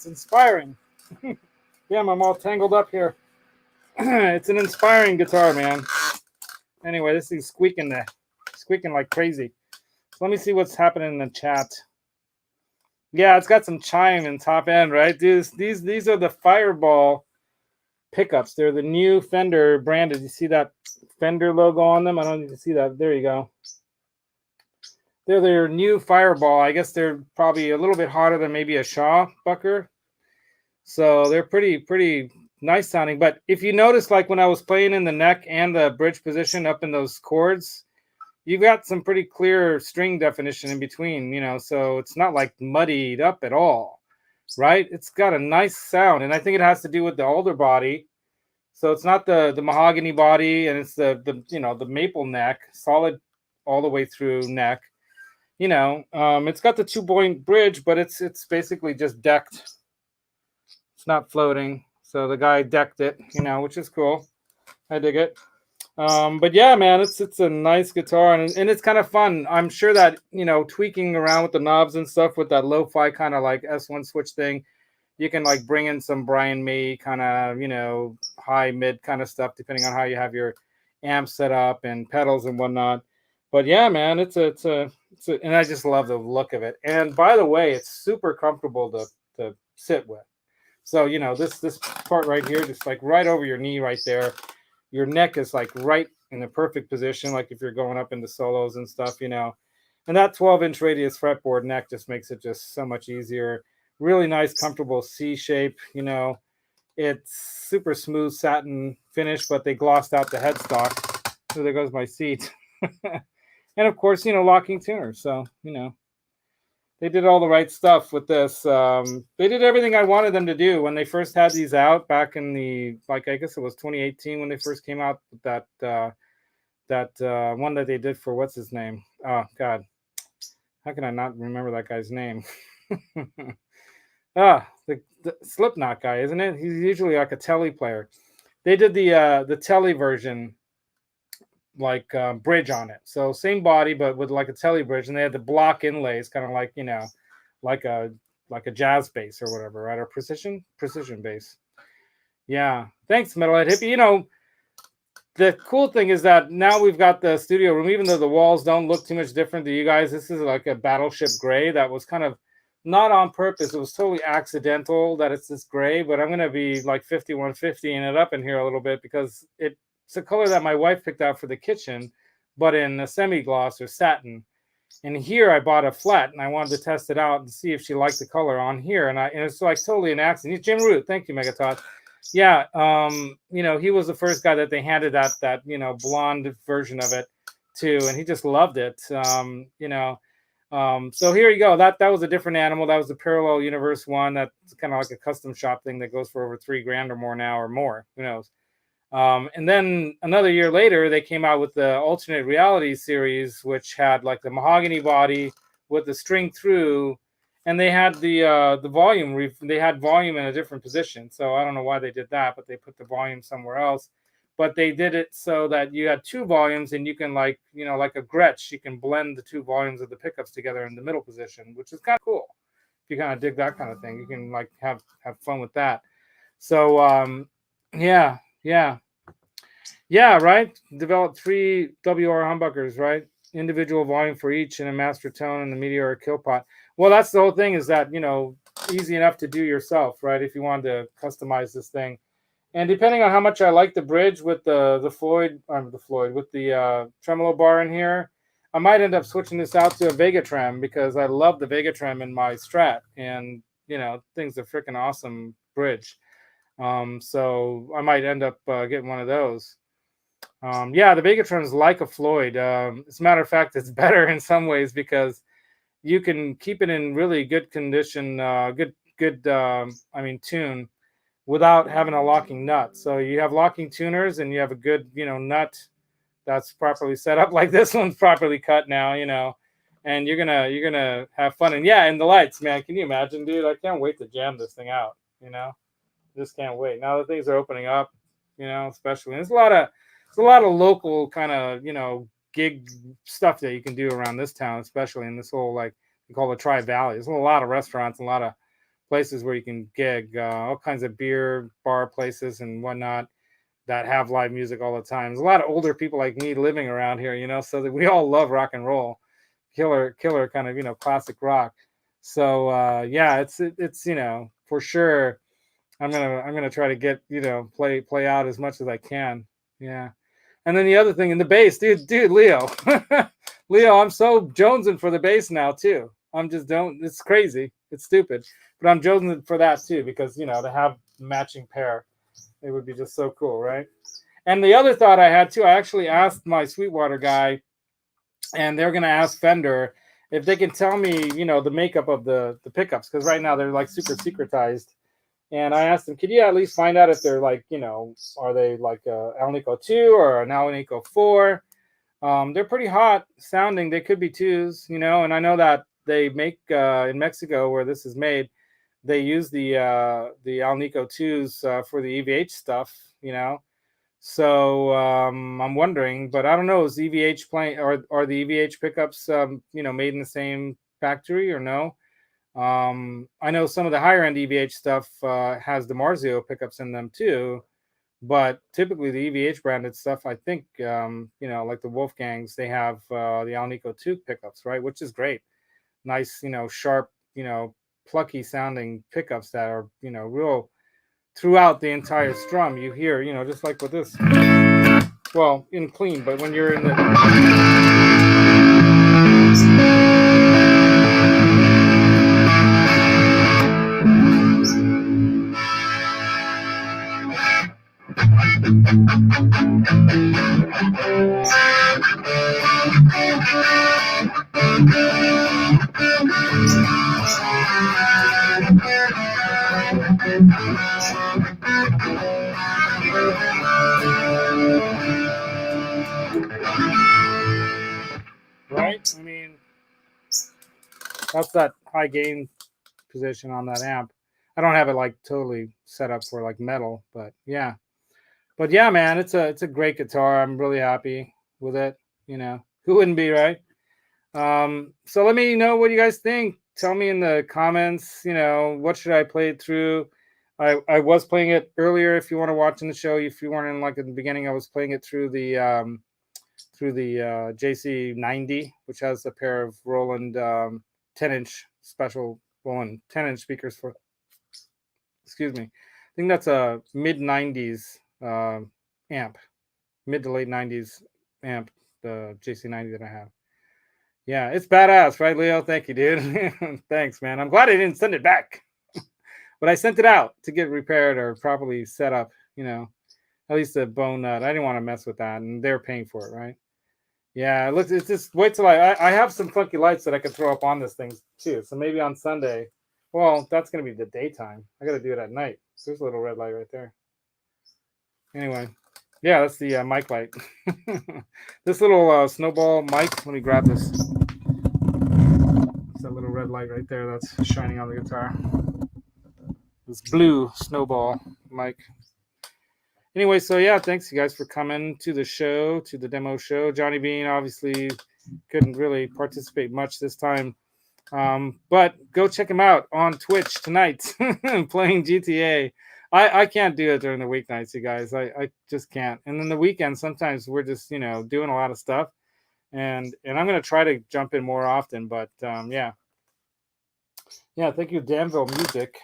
It's inspiring. Damn, I'm all tangled up here. It's an inspiring guitar, man. Anyway, this thing's squeaking like crazy. So let me see what's happening in the chat. Yeah, it's got some chime in top end, right? These are the Fireball pickups. They're the new Fender branded. You see that Fender logo on them? I don't need to see that. There you go. They're their new Fireball. I guess they're probably a little bit hotter than maybe a Shaw Bucker. So they're pretty nice sounding. But if you notice, like when I was playing in the neck and the bridge position up in those chords, you've got some pretty clear string definition in between, you know, so it's not like muddied up at all, right? It's got a nice sound, and I think it has to do with the older body. So it's not the mahogany body, and it's the you know, the maple neck, solid all the way through neck. You know, it's got the 2-point bridge, but it's basically just decked. It's not floating. So the guy decked it, you know, which is cool. I dig it. But yeah, man, it's a nice guitar, and it's kind of fun. I'm sure that, you know, tweaking around with the knobs and stuff with that lo-fi kind of like S1 switch thing, you can like bring in some Brian May kind of, you know, high mid kind of stuff depending on how you have your amp set up and pedals and whatnot. But yeah, man, it's a and I just love the look of it. And by the way, it's super comfortable to sit with. So, you know, this part right here, just like right over your knee right there. Your neck is like right in the perfect position, like if you're going up into solos and stuff, you know. And that 12-inch radius fretboard neck just makes it just so much easier. Really nice, comfortable C shape, you know. It's super smooth satin finish, but they glossed out the headstock. So there goes my seat. And of course, you know, locking tuners. So, you know, they did all the right stuff with this. They did everything I wanted them to do when they first had these out back in the, like, I guess it was 2018 when they first came out with that one that they did for, what's his name? Oh, God. How can I not remember that guy's name? The Slipknot guy, isn't it? He's usually like a telly player. They did the telly version, like bridge on it. So same body, but with like a telly bridge, and they had the block inlays, kind of like, you know, like a jazz bass or whatever, right? Or precision bass. Yeah. Thanks, Metalhead Hippie. You know, the cool thing is that now we've got the studio room, even though the walls don't look too much different to you guys. This is like a battleship gray that was kind of not on purpose. It was totally accidental that it's this gray, but I'm going to be like 5150 and it up in here a little bit because it's a color that my wife picked out for the kitchen, but in a semi-gloss or satin. And here I bought a flat and I wanted to test it out and see if she liked the color on here. And it's like totally an accident. Jim Root, thank you, Megatot. Yeah, you know, he was the first guy that they handed that you know, blonde version of it to, and he just loved it. You know, so here you go. That was a different animal. That was the Parallel Universe one. That's kind of like a custom shop thing that goes for over $3,000 or more now, or more. Who knows? And then another year later, they came out with the Alternate Reality series, which had like the mahogany body with the string through, and they had the volume. They had volume in a different position. So I don't know why they did that, but they put the volume somewhere else. But they did it so that you had two volumes, and you can, like, you know, like a Gretsch, you can blend the two volumes of the pickups together in the middle position, which is kind of cool. If you kind of dig that kind of thing, you can like have fun with that. So yeah, right. Developed 3 WR humbuckers, right? Individual volume for each in a master tone and the METEORA kill pot. Well, that's the whole thing, is that, you know, easy enough to do yourself, right? If you wanted to customize this thing. And depending on how much I like the bridge with the Floyd with the tremolo bar in here, I might end up switching this out to a Vega Trem, because I love the Vega Trem in my Strat, and you know, thing's a freaking awesome bridge. So I might end up getting one of those. Yeah, the Vega Trem is like a Floyd. As a matter of fact, it's better in some ways because you can keep it in really good condition, tune, without having a locking nut. So you have locking tuners, and you have a good, you know, nut that's properly set up. Like this one's properly cut now, you know, and you're gonna have fun. And yeah, and the lights, man, can you imagine, dude? I can't wait to jam this thing out, you know. Just can't wait. Now that things are opening up, you know, especially, and there's a lot of local kind of, you know, gig stuff that you can do around this town, especially in this whole, like, we call it Tri Valley. There's a lot of restaurants, a lot of places where you can gig, all kinds of beer bar places and whatnot that have live music all the time. There's a lot of older people like me living around here, you know, so that we all love rock and roll, killer kind of, you know, classic rock. So yeah, it's you know, for sure. I'm gonna try to get, you know, play out as much as I can. Yeah. And then the other thing in the bass, dude, Leo, Leo, I'm so jonesing for the bass now too. I'm just don't. It's crazy. It's stupid, but I'm jonesing for that too because, you know, to have matching pair, it would be just so cool, right? And the other thought I had too, I actually asked my Sweetwater guy, and they're gonna ask Fender if they can tell me, you know, the makeup of the pickups, because right now they're like super secretized. And I asked them, could you at least find out if they're like, you know, are they like a Alnico 2 or an Alnico 4? They're pretty hot sounding. They could be 2s, you know, and I know that they make in Mexico where this is made, they use the Alnico 2s for the EVH stuff, you know. So I'm wondering, but I don't know, is EVH playing, or are the EVH pickups, you know, made in the same factory or no? I know some of the higher end EVH stuff has the Marzio pickups in them too, but typically the EVH branded stuff, I think, you know, like the Wolfgangs, they have the Alnico 2 pickups, right? Which is great. Nice, you know, sharp, you know, plucky sounding pickups that are, you know, real throughout the entire strum. You hear, you know, just like with this. Well, in clean, but when you're in the right? I mean, that's that high gain position on that amp. I don't have it like totally set up for like metal, but yeah. But yeah, man, it's a great guitar. I'm really happy with it. You know, who wouldn't be, right? So let me know what you guys think. Tell me in the comments, you know, what should I play it through? I was playing it earlier. If you want to watch in the show, if you weren't in like at the beginning, I was playing it through the JC90, which has a pair of Roland 10-inch special Roland 10-inch speakers for. Excuse me. I think that's a mid 90s amp, mid to late 90s amp, the JC90 that I have. Yeah, it's badass, right, Leo? Thank you, dude. Thanks, man. I'm glad I didn't send it back, but I sent it out to get repaired or properly set up, you know, at least a bone nut. I didn't want to mess with that, and they're paying for it, right? Yeah, look, it's just wait till I have some funky lights that I could throw up on this thing too. So maybe on Sunday, well, that's going to be the daytime. I got to do it at night. There's a little red light right there. Anyway, yeah, that's the mic light. This little snowball mic. Let me grab this. It's that little red light right there that's shining on the guitar. This blue snowball mic. Anyway, so yeah, thanks you guys for coming to the show, to the demo show. Johnny Beane obviously couldn't really participate much this time. But go check him out on Twitch tonight, playing GTA. I can't do it during the weeknights, you guys. I just can't. And then the weekend, sometimes we're just, you know, doing a lot of stuff. And I'm going to try to jump in more often. But yeah. Yeah, thank you, Danville Music.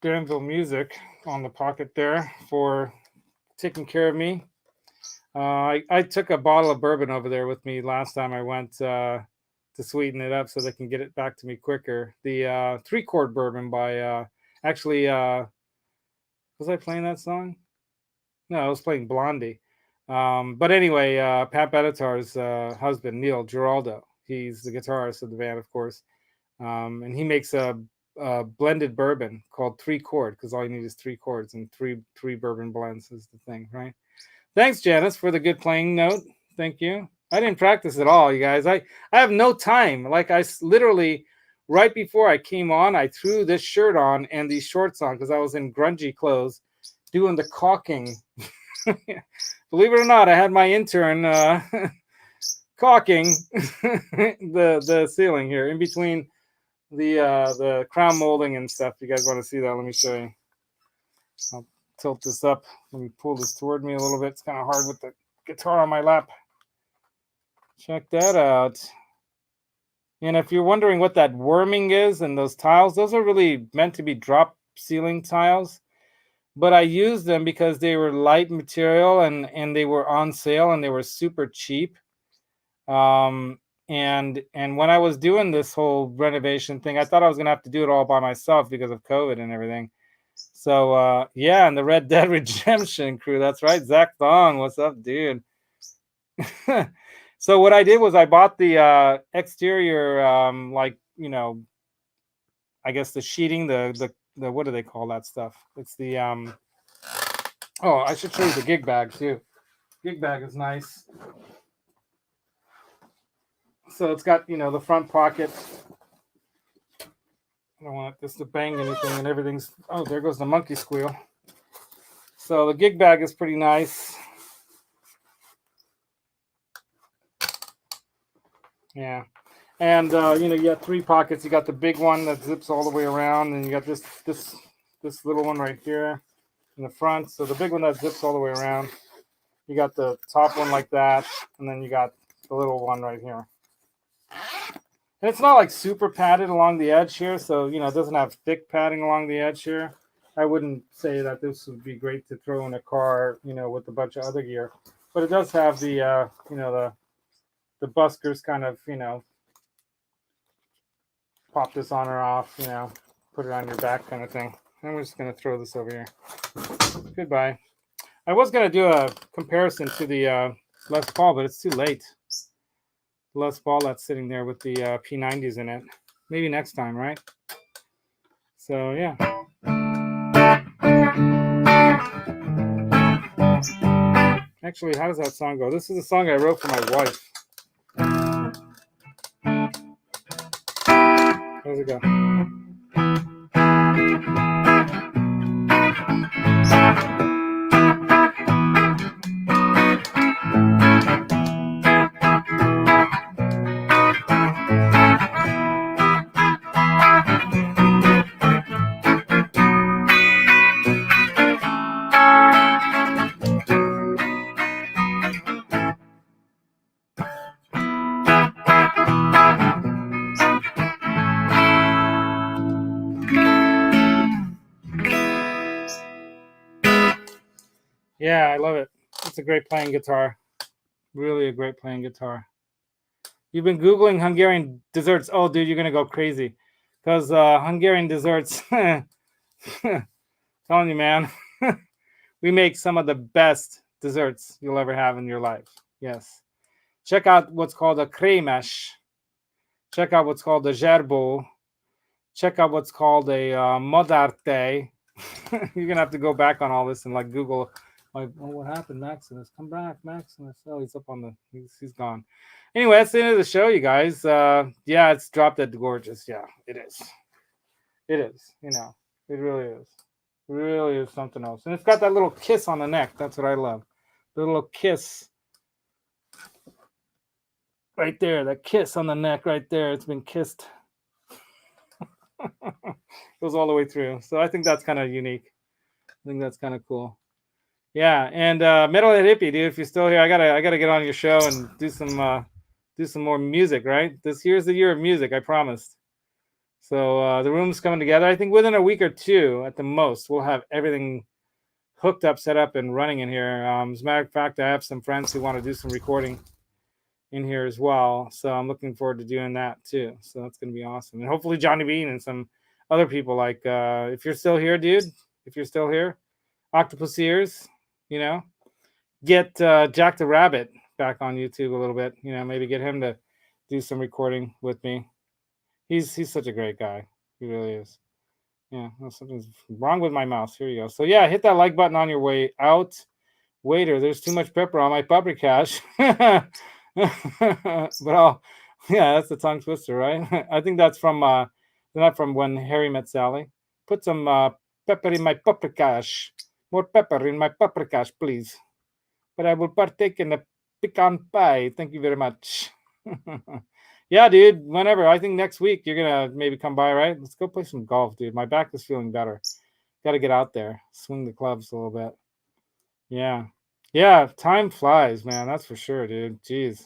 Danville Music on the pocket there for taking care of me. I took a bottle of bourbon over there with me last time I went to sweeten it up so they can get it back to me quicker. The 3-chord bourbon by actually was I playing that song? No, I was playing Blondie. But anyway, Pat Benatar's husband, Neil Giraldo, he's the guitarist of the band, of course. And he makes a blended bourbon called 3-chord because all you need is 3 chords and three bourbon blends is the thing, right? Thanks, Janice, for the good playing note. Thank you. I didn't practice at all, you guys. I have no time. Like I literally, right before I came on, I threw this shirt on and these shorts on because I was in grungy clothes doing the caulking. Believe it or not, I had my intern caulking the ceiling here in between the crown molding and stuff. You guys want to see that? Let me show you. I'll tilt this up. Let me pull this toward me a little bit. It's kind of hard with the guitar on my lap. Check that out. And if you're wondering what that worming is and those tiles, those are really meant to be drop ceiling tiles. But I used them because they were light material and they were on sale and they were super cheap. And when I was doing this whole renovation thing, I thought I was gonna have to do it all by myself because of COVID and everything. So yeah, and the Red Dead Redemption crew, that's right, Zach Thong, what's up, dude? So what I did was I bought the exterior, like, you know, I guess the sheeting, the what do they call that stuff? It's the oh, I should show you the gig bag too. Gig bag is nice. So it's got, you know, the front pocket. I don't want this to bang anything and everything's, oh, there goes the monkey squeal. So the gig bag is pretty nice. Yeah. And, you know, you got 3 pockets. You got the big one that zips all the way around, and you got this little one right here in the front. So the big one that zips all the way around. You got the top one like that, and then you got the little one right here. And it's not like super padded along the edge here, so, you know, it doesn't have thick padding along the edge here. I wouldn't say that this would be great to throw in a car, you know, with a bunch of other gear. But it does have the, you know, the buskers kind of, you know, pop this on or off, you know, put it on your back kind of thing. And we're just going to throw this over here. Goodbye. I was going to do a comparison to the Les Paul, but it's too late. Les Paul that's sitting there with the P90s in it. Maybe next time, right? So, yeah. Actually, how does that song go? This is a song I wrote for my wife. How does it go? Yeah, I love it. It's a great playing guitar. Really a great playing guitar. You've been Googling Hungarian desserts. Oh, dude, you're going to go crazy. Because Hungarian desserts, telling you, man, we make some of the best desserts you'll ever have in your life. Yes. Check out what's called a kremes. Check out what's called a zserbo. Check out what's called a modarte. You're going to have to go back on all this and like Google. Like, oh, what happened, Maximus? Come back, Maximus. Oh, he's up on the, he's gone. Anyway, that's the end of the show, you guys. Yeah, it's Drop Dead Gorgeous. Yeah, it is. It is. You know, it really is. It really is something else. And it's got that little kiss on the neck. That's what I love. The little kiss. Right there. That kiss on the neck right there. It's been kissed. Goes all the way through. So I think that's kind of unique. I think that's kind of cool. Yeah, and Metalhead Hippie, dude, if you're still here, I gotta get on your show and do some more music, right? This year's the year of music, I promised. So the room's coming together. I think within a week or two, at the most, we'll have everything hooked up, set up, and running in here. As a matter of fact, I have some friends who want to do some recording in here as well. So I'm looking forward to doing that too. So that's gonna be awesome. And hopefully Johnny Beane and some other people, like if you're still here, dude, if you're still here, Octopus Ears. You know, get Jack the Rabbit back on YouTube a little bit. You know, maybe get him to do some recording with me. He's such a great guy. He really is. Yeah, well, something's wrong with my mouse. Here you go. So yeah, hit that like button on your way out. Waiter, there's too much pepper on my paprikash. But yeah, that's the tongue twister, right? I think that's from not from When Harry Met Sally. Put some pepper in my paprikash. More pepper in my paprikash, please. But I will partake in the pecan pie. Thank you very much. Yeah, dude. Whenever. I think next week you're gonna maybe come by, right? Let's go play some golf, dude. My back is feeling better. Got to get out there, swing the clubs a little bit. Yeah, yeah. Time flies, man. That's for sure, dude. Jeez,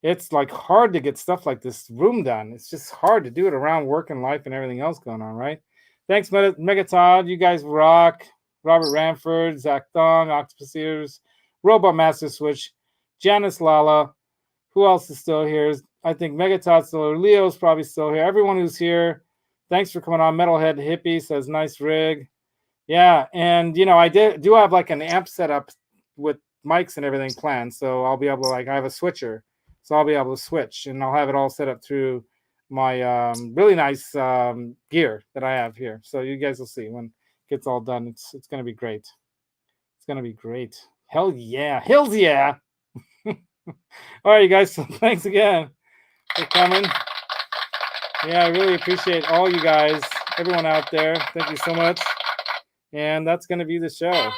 it's like hard to get stuff like this room done. It's just hard to do it around work and life and everything else going on, right? Thanks, Megatod. You guys rock. Robert Ramford, Zach Thong, Octopus Ears, Robot Master Switch, Janice Lala. Who else is still here? I think Megatod's still here. Leo's probably still here. Everyone who's here, thanks for coming on. Metalhead Hippie says, nice rig. Yeah, and I do have like an amp set up with mics and everything planned. So I'll be able to, I have a switcher. So I'll be able to switch, and I'll have it all set up through my really nice gear that I have here. So you guys will see when it gets all done. It's going to be great. It's going to be great. Hell yeah. Hells yeah. All right, you guys. So thanks again for coming. Yeah, I really appreciate all you guys, everyone out there. Thank you so much. And that's going to be the show.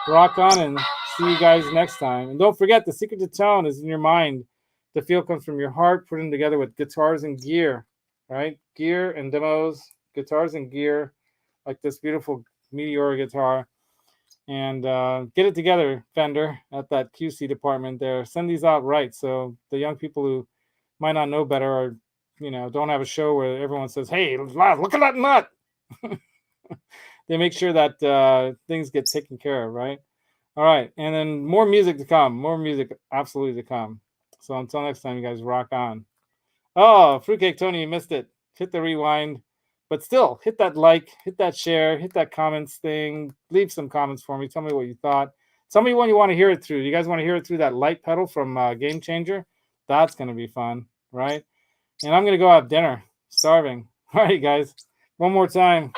Rock on, and see you guys next time. And don't forget, the secret to tone is in your mind. The feel comes from your heart, put them together with guitars and gear, right? Gear and demos, guitars and gear, like this beautiful METEORA guitar. And get it together, Fender, at that QC department there. Send these out right, so the young people who might not know better, or don't have a show where everyone says, hey, look at that nut. They make sure that things get taken care of, right? All right, and then more music to come. More music absolutely to come. So until next time, you guys rock on. Oh, Fruitcake Tony, you missed it. Hit the rewind. But still, hit that like, hit that share, hit that comments thing. Leave some comments for me. Tell me what you thought. Tell me when you want to hear it through. You guys want to hear it through that light pedal from Game Changer? That's going to be fun, right? And I'm going to go have dinner. Starving. All right, guys. One more time.